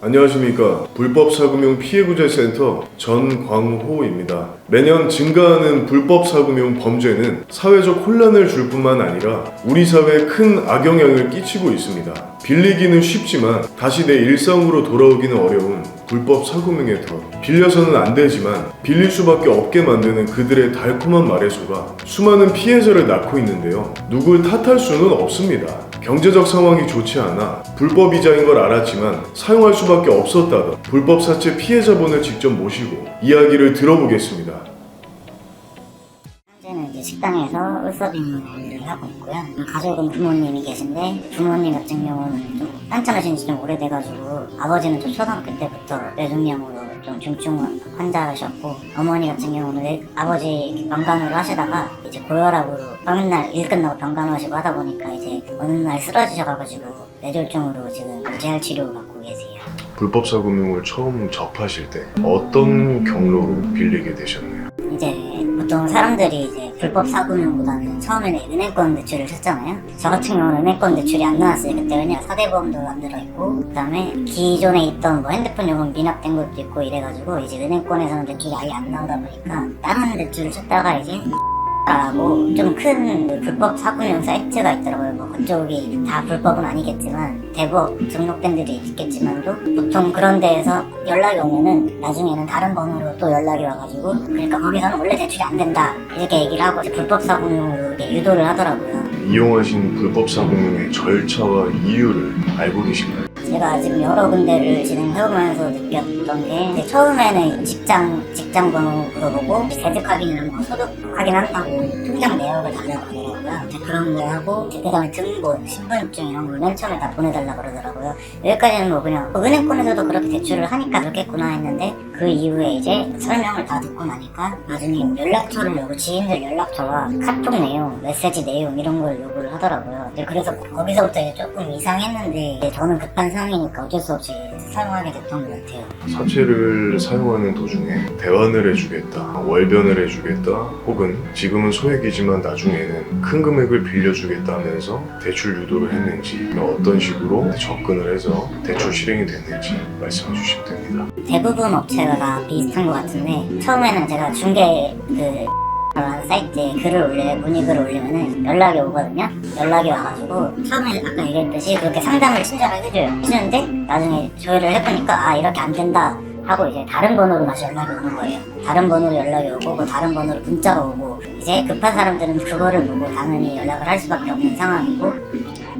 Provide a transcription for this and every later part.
안녕하십니까. 불법사금융 피해구제센터 전광호입니다. 매년 증가하는 불법사금융 범죄는 사회적 혼란을 줄 뿐만 아니라 우리 사회에 큰 악영향을 끼치고 있습니다. 빌리기는 쉽지만 다시 내 일상으로 돌아오기는 어려운 불법사금융의 덫. 빌려서는 안 되지만 빌릴 수밖에 없게 만드는 그들의 달콤한 말해소가 수많은 피해자를 낳고 있는데요. 누굴 탓할 수는 없습니다. 경제적 상황이 좋지 않아 불법이자인 걸 알았지만 사용할 수밖에 없었다던 불법 사채 피해자분을 직접 모시고 이야기를 들어보겠습니다. 현재는 이제 식당에서 울서빙 일을 하고 있고요. 가족은 부모님이 계신데 부모님 같은 경우는 좀 한참하신 지 좀 오래돼가지고 아버지는 좀 초등학교 때부터 뇌종양으로 좀 중증 환자셨고 어머니 같은 경우는 아버지 병간호를 하시다가 이제 고혈압으로 맨날 일 끝나고 병간호 하시고 하다 보니까 이제 어느 날 쓰러지셔가지고 뇌졸중으로 지금 재활 치료 받고 계세요. 불법사금융을 처음 접하실 때 어떤 경로로 빌리게 되셨나요? 이제 보통 사람들이 이제 불법 사금융보다는 처음에는 은행권 대출을 했잖아요. 저 같은 경우는 은행권 대출이 안 나왔어요. 그때 왜냐 사대보험도 안 들어있고 그다음에 기존에 있던 뭐 핸드폰 요금 미납된 것도 있고 이래가지고 이제 은행권에서는 대출이 아예 안 나오다 보니까 다른 대출을 찾다가 이제 라고 좀 큰 불법 사금융 사이트가 있더라고요. 뭐 그쪽이 다 불법은 아니겠지만 대법 등록된 데도 있겠지만도 보통 그런 데에서 연락이 오면은 나중에는 다른 번호로 또 연락이 와가지고 그러니까 거기서는 원래 대출이 안 된다 이렇게 얘기를 하고 불법 사금융으로 유도를 하더라고요. 이용하신 불법사금융의 절차와 이유를 알고 계신가요? 제가 지금 여러 군데를 진행해오면서 느꼈던 게 처음에는 직장 번호 물어보고 재직 확인을 하고 소득 확인한다고 통장 내역을 달라고 그러더라고요. 그런 거 하고 그다음에 등본, 신분증 이런 걸 맨 처음에 다 보내달라고 그러더라고요. 여기까지는 뭐 그냥 은행권에서도 그렇게 대출을 하니까 그렇겠구나 했는데 그 이후에 이제 설명을 다 듣고 나니까 나중에 연락처를 요구, 지인들 연락처와 카톡 내용, 메시지 내용 이런 걸 요구를 하더라고요. 그래서 거기서부터 이제 조금 이상했는데 저는 급한 상황이니까 어쩔 수 없이 사용하게 됐던 것 같아요. 사채를 사용하는 도중에 대환을 해주겠다, 월변을 해주겠다, 혹은 지금은 소액이지만 나중에는 큰 금액을 빌려주겠다 하면서 대출 유도를 했는지 어떤 식으로 접근을 해서 대출 실행이 됐는지 말씀해 주시면 됩니다. 대부분 업체가 다 비슷한 것 같은데 처음에는 제가 중개 사이트에 글을 올려요. 문의글을 올리면은 연락이 오거든요. 연락이 와가지고 처음에 아까 얘기했듯이 그렇게 상담을 친절하게 해주는데 나중에 조회를 해보니까 이렇게 안 된다 하고 이제 다른 번호로 다시 연락이 오는 거예요. 다른 번호로 연락이 오고 뭐 다른 번호로 문자가 오고 이제 급한 사람들은 그거를 보고 당연히 연락을 할 수밖에 없는 상황이고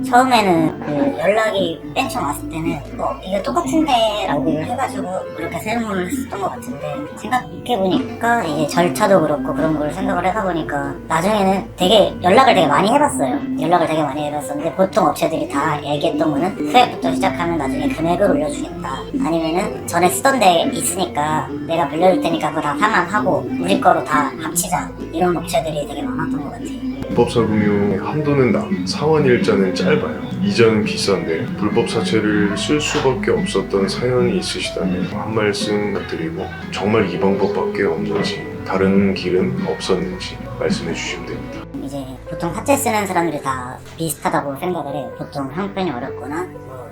처음에는 그 연락이 맨 처음 왔을 때는 이게 똑같은데 라고 해가지고 그렇게 설명을 했었던 것 같은데 생각해보니까 이제 절차도 그렇고 그런 걸 생각을 해가보니까 나중에는 되게 연락을 되게 많이 해봤어요. 연락을 되게 많이 해봤었는데 보통 업체들이 다 얘기했던 거는 소액부터 시작하면 나중에 금액을 올려주겠다 아니면은 전에 쓰던 데 있으니까 내가 빌려줄 테니까 그거 다 상환하고 우리 거로 다 합치자 이런 업체들이 되게 많았던 것 같아요. 불법사금융 한도는 상환일자는 짧아요. 이자는 비싼데 불법사채를 쓸 수밖에 없었던 사연이 있으시다면 한 말씀 드리고 정말 이 방법밖에 없는지 다른 길은 없었는지 말씀해 주시면 됩니다. 이제 보통 사채 쓰는 사람들이 다 비슷하다고 생각을 해요. 보통 형편이 어렵거나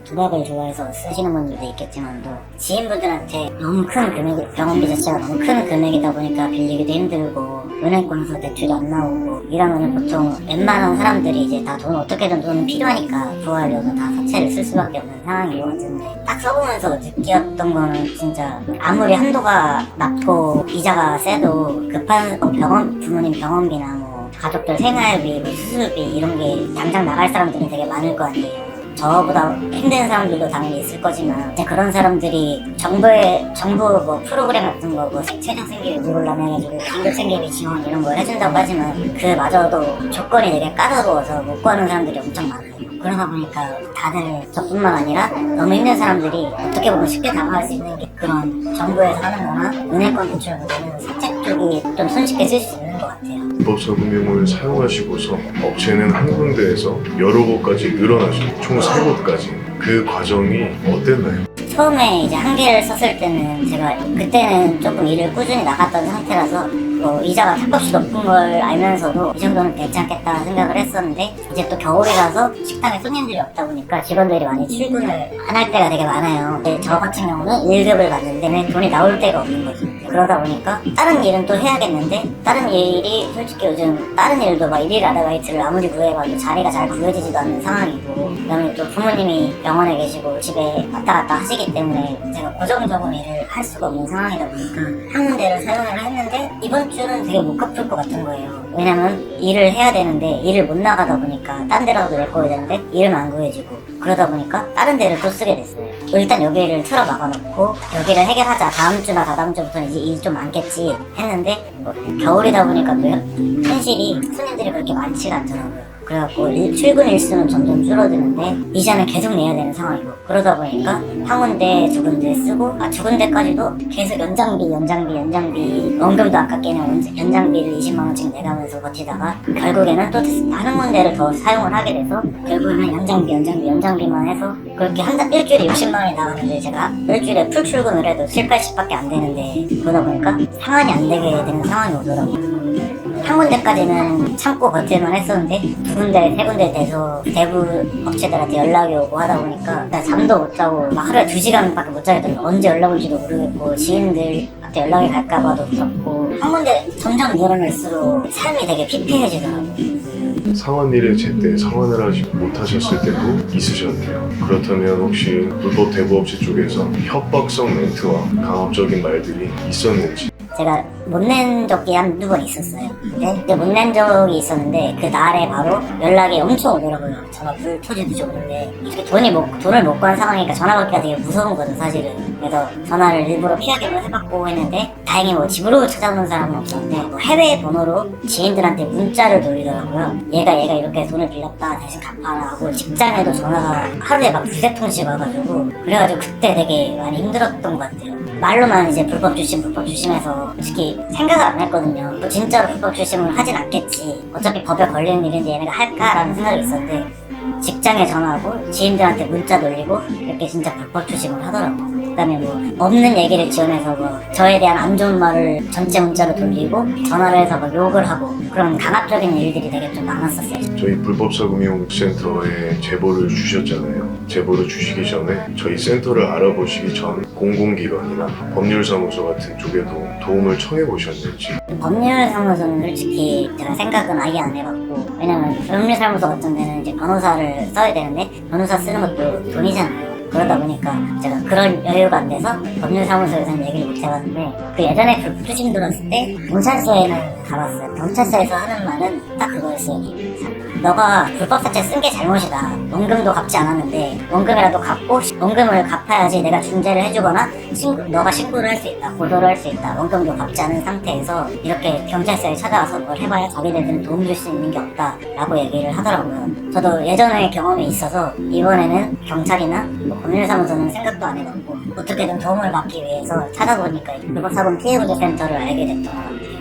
도박을 좋아해서 쓰시는 분들도 있겠지만도 지인분들한테 너무 큰 금액이 병원비 자체가 너무 큰 금액이다 보니까 빌리기도 힘들고 은행권에서 대출이 안 나오고 이러면은 보통 웬만한 사람들이 이제 다 돈 어떻게든 돈 필요하니까 구하려고 다 사채를 쓸 수밖에 없는 상황인 것 같은데 딱 써보면서 느꼈던 거는 진짜 아무리 한도가 낮고 이자가 세도 급한 부모님 병원비나 뭐 가족들 생활비, 수술비 이런 게 당장 나갈 사람들이 되게 많을 거 아니에요. 저보다 힘든 사람들도 당연히 있을 거지만 그런 사람들이 정부 뭐 프로그램 같은 거 뭐 최장 생계비 누굴라면 해가지고 긴급 생계비 지원 이런 걸 해준다고 하지만 그마저도 조건이 되게 까다로워서 못 구하는 사람들이 엄청 많아요. 그러다 보니까 다들 저뿐만 아니라 너무 힘든 사람들이 어떻게 보면 쉽게 다가갈 수 있는 게 그런 정부에서 하는 거나 은행권 대출보다는 사채 쪽이 좀 손쉽게 쓸 수 있는 것 같아요. 불법사금융을 사용하시고서 업체는 한 군데에서 여러 곳까지 늘어나시고 총 3곳까지 그 과정이 어땠나요? 처음에 이제 한개를 썼을 때는 제가 그때는 조금 일을 꾸준히 나갔던 상태라서 이자가 탑값이 높은 걸 알면서도 이 정도는 괜찮겠다 생각을 했었는데 이제 또 겨울이라서 식당에 손님들이 없다 보니까 직원들이 많이 출근을 안 할 때가 되게 많아요. 근데 저 같은 경우는 1급을 받는데 돈이 나올 데가 없는 거죠. 그러다 보니까 다른 일은 또 해야겠는데 다른 일이 솔직히 요즘 다른 일도 막 일일 아르바이트를 아무리 구해봐도 자리가 잘 구해지지도 않는 상황이고 그다음에 또 부모님이 병원에 계시고 집에 왔다 갔다 하시기 때문에 제가 고정적으로 일을 할 수가 없는 상황이다 보니까 한 군데를 사용을 했는데 이번 주는 되게 못 갚을 것 같은 거예요. 왜냐면 일을 해야 되는데 일을 못 나가다 보니까 딴 데라도 내꺼야 되는데 일은 안 구해지고 그러다 보니까 다른 데를 또 쓰게 됐어요. 일단 여기를 틀어 막아놓고 여기를 해결하자. 다음 주나 다다음 주부터는 이제 일 좀 많겠지 했는데 겨울이다 보니까 또 현실이 손님들이 그렇게 많지가 않더라고요. 그래갖고 출근 일수는 점점 줄어드는데 이자는 계속 내야 되는 상황이고 그러다 보니까 한 군데 두 군데 쓰고 두 군데까지도 계속 연장비 원금도 아깝게는 연장비를 20만원씩 내가면서 버티다가 결국에는 또 다른 군데를 더 사용을 하게 돼서 결국에는 연장비만 해서 그렇게 일주일에 60만원이 나가는데 제가 일주일에 풀 출근을 해도 7, 80밖에 안 되는데 그러다 보니까 상환이 안 되게 되는 상황이 오더라고요. 한 군데까지는 참고 버틸만 했었는데 두 군데, 세 군데 돼서 대부 업체들한테 연락이 오고 하다 보니까 잠도 못 자고 막 하루에 2시간밖에 못 자겠더니 언제 연락 올지도 모르겠고 지인들한테 연락이 갈까봐도 무섭고 한 군데 점점 늘어날수록 삶이 되게 피폐해지더라고요. 상환일에 제때 상환을 하지 못하셨을 때도 있으셨네요. 그렇다면 혹시 불법 대부업체 쪽에서 협박성 멘트와 강압적인 말들이 있었는지. 제가 못 낸 적이 한두 번 있었어요. 근데 못 낸 적이 있었는데 그 날에 바로 연락이 엄청 오더라고요. 전화 불 터지듯이 오는데 이렇게 돈을 못 구한 상황이니까 전화 받기가 되게 무서운 거죠 사실은. 그래서 전화를 일부러 피하기로 해봤고 했는데 다행히 집으로 찾아오는 사람은 없었는데 해외 번호로 지인들한테 문자를 돌리더라고요. 얘가 이렇게 돈을 빌렸다 대신 갚아라 하고 직장에도 전화가 하루에 막 2-3통씩 와가지고 그래가지고 그때 되게 많이 힘들었던 것 같아요. 말로만 이제 불법 주심해서 솔직히 생각을 안 했거든요. 또 진짜로 불법 주심을 하진 않겠지. 어차피 법에 걸리는 일인데 얘네가 할까라는 생각이 있었는데 직장에 전화하고 지인들한테 문자 돌리고 이렇게 진짜 불법 주심을 하더라고요. 그다음에 없는 얘기를 지어내서 저에 대한 안 좋은 말을 전체 문자로 돌리고 전화를 해서 욕을 하고 그런 강압적인 일들이 되게 좀 많았었어요. 저희 불법사금융센터에 제보를 주셨잖아요. 제보를 주시기 전에 저희 센터를 알아보시기 전 공공기관이나 법률사무소 같은 쪽에도 도움을 청해보셨는지. 법률사무소는 솔직히 제가 생각은 아예 안 해봤고 왜냐면 법률사무소 같은 데는 이제 변호사를 써야 되는데 변호사 쓰는 것도 돈이잖아요. 그러다 보니까 제가 그런 여유가 안 돼서 법률사무소에서는 얘기를 못 해봤는데 그 예전에 불법 주심 들었을 때 경찰서에는 가봤어요. 경찰서에서 하는 말은 딱 그거였어요. 너가 불법사채 쓴 게 잘못이다. 원금도 갚지 않았는데 원금이라도 갚고 원금을 갚아야지 내가 중재를 해주거나 너가 신고를 할 수 있다. 고소를 할 수 있다. 원금도 갚지 않은 상태에서 이렇게 경찰서에 찾아와서 뭘 해봐야 자기네들은 도움 줄 수 있는 게 없다 라고 얘기를 하더라고요. 저도 예전에 경험이 있어서 이번에는 경찰이나 법률사무소는 생각도 안 해봤고 어떻게든 도움을 받기 위해서 찾아보니까 불법사금 피해구제센터를 알게 됐던 것 같아요.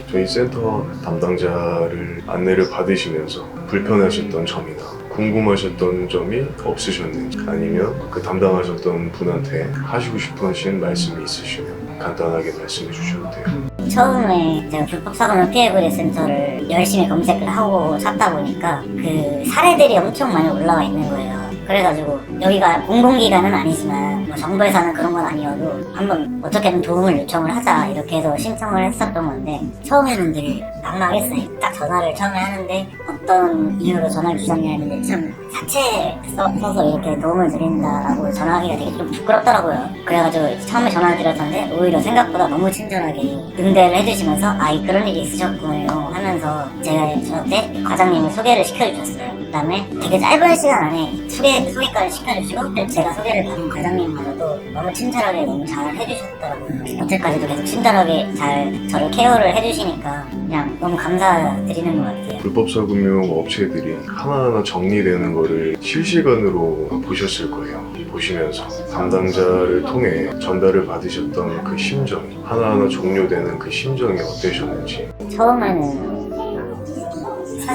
저희 센터 담당자를 안내를 받으시면서 불편하셨던 점이나 궁금하셨던 점이 없으셨는지 아니면 그 담당하셨던 분한테 하시고 싶으신 말씀이 있으시면 간단하게 말씀해 주셔도 돼요. 처음에 제가 불법사금 피해구제센터를 열심히 검색을 하고 찾다 보니까 그 사례들이 엄청 많이 올라와 있는 거예요. 그래가지고 여기가 공공기관은 아니지만 정부에서 하는 그런 건 아니어도 한번 어떻게든 도움을 요청을 하자 이렇게 해서 신청을 했었던 건데 처음에는 되게 막막했어요. 딱 전화를 처음에 하는데 어떤 이유로 전화를 주셨냐 했는데 참 사채 써서 이렇게 도움을 드린다라고 전화하기가 되게 좀 부끄럽더라고요. 그래가지고 처음에 전화를 드렸는데 오히려 생각보다 너무 친절하게 응대를 해주시면서 그런 일이 있으셨군요 하면서 저한테 과장님을 소개를 시켜주셨어요. 그 다음에 되게 짧은 시간 안에 소개까지 시켜주시고 제가 소개를 받은 과장님마저도 너무 친절하게 너무 잘 해주셨더라고요. 여태까지도 계속 친절하게 잘 저를 케어를 해주시니까 그냥 너무 감사드리는 것 같아요. 불법사금융 업체들이 하나하나 정리되는 거를 실시간으로 보셨을 거예요. 보시면서 담당자를 통해 전달을 받으셨던 그 심정이 하나하나 종료되는 그 심정이 어떠셨는지. 처음에는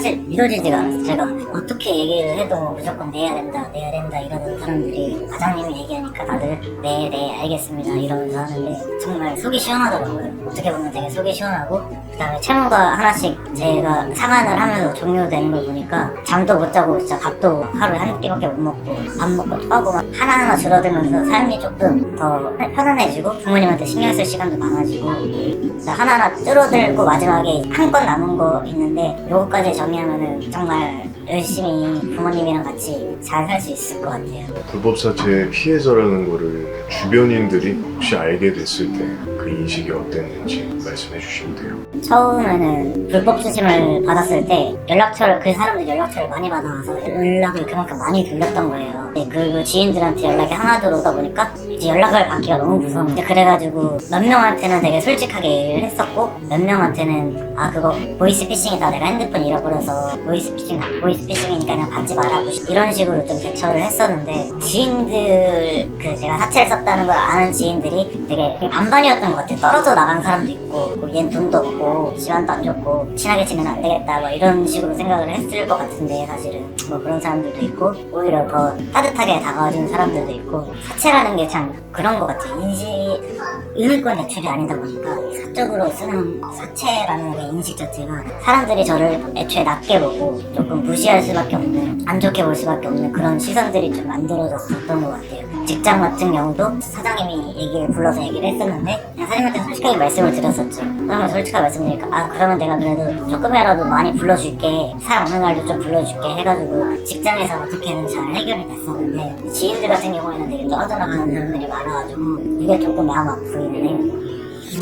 사실 믿어지지가 않았어요. 제가 어떻게 얘기를 해도 무조건 내야 된다 이러는 사람들이 과장님이 얘기하니까 다들 네 알겠습니다 이러면서 하는데 정말 속이 시원하더라고요. 어떻게 보면 되게 속이 시원하고, 그 다음에 채무가 하나씩 제가 상환을 하면서 종료되는 걸 보니까 잠도 못 자고 진짜 밥도 하루에 한 끼밖에 못 먹고 밥 먹고 토하고 막 하나하나 줄어들면서 삶이 조금 더 편안해지고 부모님한테 신경 쓸 시간도 많아지고 하나하나 줄어들고 마지막에 한 건 남은 거 있는데 요거까지 정리하면은 정말 열심히 부모님이랑 같이 잘 살 수 있을 것 같아요. 불법 사채의 피해자라는 거를 주변인들이 혹시 알게 됐을 때 그 인식이 어땠는지 말씀해 주시면 돼요. 처음에는 불법 수심을 받았을 때 그 사람들 연락처를 많이 받아와서 연락을 그만큼 많이 돌렸던 거예요. 그 지인들한테 연락이 하나 들어오다 보니까 이제 연락을 받기가 너무 무서운데, 그래가지고 몇 명한테는 되게 솔직하게 얘기를 했었고 몇 명한테는 그거 보이스피싱이다, 내가 핸드폰 잃어버려서 보이스피싱이니까 그냥 받지 말라고 이런 식으로 좀 대처를 했었는데, 지인들 제가 사채를 썼다는 걸 아는 지인들이 되게 반반이었던 것 같아요. 떨어져 나간 사람도 있고 얘는 돈도 없고 집안도 안 좋고 친하게 지내면 안 되겠다 이런 식으로 생각을 했을 것 같은데, 사실은 그런 사람들도 있고 오히려 더 따뜻하게 다가와주는 사람들도 있고, 사채라는 게 참 그런 것 같아요. 인권 대출이 아니다 보니까 사적으로 쓰는 사채라는 게 인식 자체가 사람들이 저를 애초에 낮게 보고 조금 무시할 수밖에 없는, 안 좋게 볼 수밖에 없는 그런 시선들이 좀 만들어졌었던 것 같아요. 직장 같은 경우도 사장님이 불러서 얘기를 했었는데 사장님한테 솔직하게 말씀을 드렸었죠. 그러면 솔직하게 말씀드리니까 그러면 내가 그래도 조금이라도 많이 불러줄게, 사람 없는 날도 좀 불러줄게 해가지고 직장에서 어떻게든 잘 해결이 됐었는데, 지인들 같은 경우에는 되게 떨어져 나가는 사람들이 많아가지고 이게 조금 마음 아프기는 해요.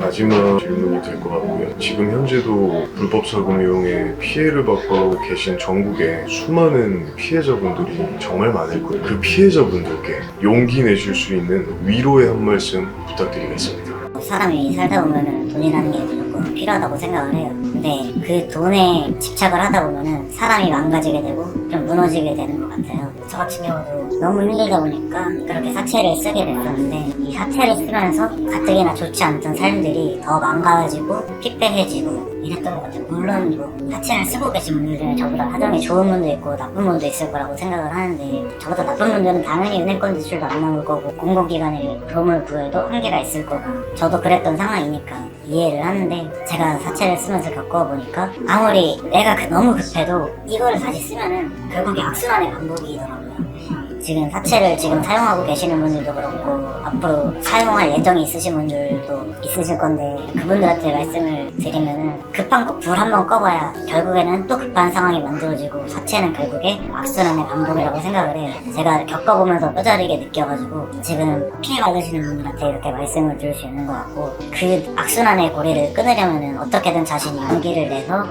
마지막 질문이 될 것 같고요. 지금 현재도 불법 사금융에 피해를 받고 계신 전국에 수많은 피해자분들이 정말 많을 거예요. 그 피해자분들께 용기 내실 수 있는 위로의 한 말씀 부탁드리겠습니다. 사람이 살다 보면은 돈이라는 게 무조건 필요하다고 생각을 해요. 근데 그 돈에 집착을 하다 보면은 사람이 망가지게 되고 좀 무너지게 되는 것 같아요. 저 같은 경우도 너무 힘들다 보니까 그렇게 사채를 쓰게 됐었는데, 이 사채를 쓰면서 가뜩이나 좋지 않던 삶들이 더 망가지고 피폐해지고 이랬던 것 같아요. 물론 사채를 쓰고 계신 분들은 저보다 사정이 좋은 분도 있고 나쁜 분도 있을 거라고 생각을 하는데, 저보다 나쁜 분들은 당연히 은행권 대출도 안 나올 거고 공공기관에 도움을 구해도 한계가 있을 거고, 저도 그랬던 상황이니까 이해를 하는데, 제가 사채를 쓰면서 겪어보니까 아무리 내가 너무 급해도 이거를 다시 쓰면은 결국에 악순환의 반복이더라고요. 지금 사채를 사용하고 계시는 분들도 그렇고 앞으로 사용할 예정이 있으신 분들도 있으실 건데, 그분들한테 말씀을 드리면은 급한 거 불 한번 꺼봐야 결국에는 또 급한 상황이 만들어지고, 사채는 결국에 악순환의 반복이라고 생각을 해요. 제가 겪어보면서 뼈저리게 느껴가지고 지금 피해 받으시는 분들한테 이렇게 말씀을 드릴 수 있는 것 같고, 그 악순환의 고리를 끊으려면은 어떻게든 자신이 용기를 내서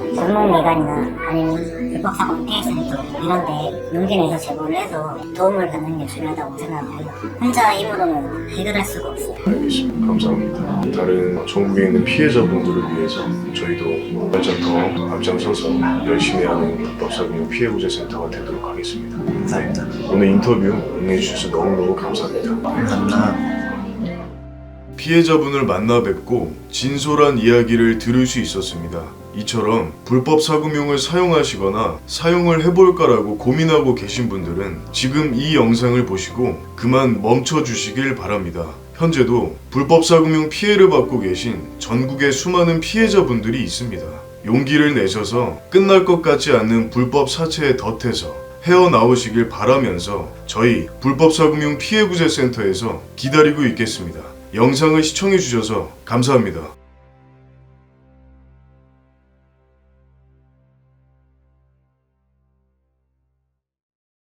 공공기관이나 아니면 불법사고 피해센터 이런데 용기 내서 제보를 해서 도움을 받는 게 중요하다고 생각해요. 혼자 힘으로는 해결할 수가 없어요. 알겠습니다. 감사합니다. 다른 전국에 있는 피해자분들을 위해서 저희도 발전 더 앞장서서 열심히 하는 불법사금융 피해구제센터가 되도록 하겠습니다. 감사합니다. 오늘 인터뷰 응해주셔서 너무너무 감사합니다. 감사합니다. 피해자분을 만나 뵙고 진솔한 이야기를 들을 수 있었습니다. 이처럼 불법 사금융을 사용하시거나 사용을 해볼까라고 고민하고 계신 분들은 지금 이 영상을 보시고 그만 멈춰주시길 바랍니다. 현재도 불법 사금융 피해를 받고 계신 전국의 수많은 피해자분들이 있습니다. 용기를 내셔서 끝날 것 같지 않는 불법 사채의 덫에서 헤어나오시길 바라면서 저희 불법 사금융 피해구제센터에서 기다리고 있겠습니다. 영상을 시청해주셔서 감사합니다.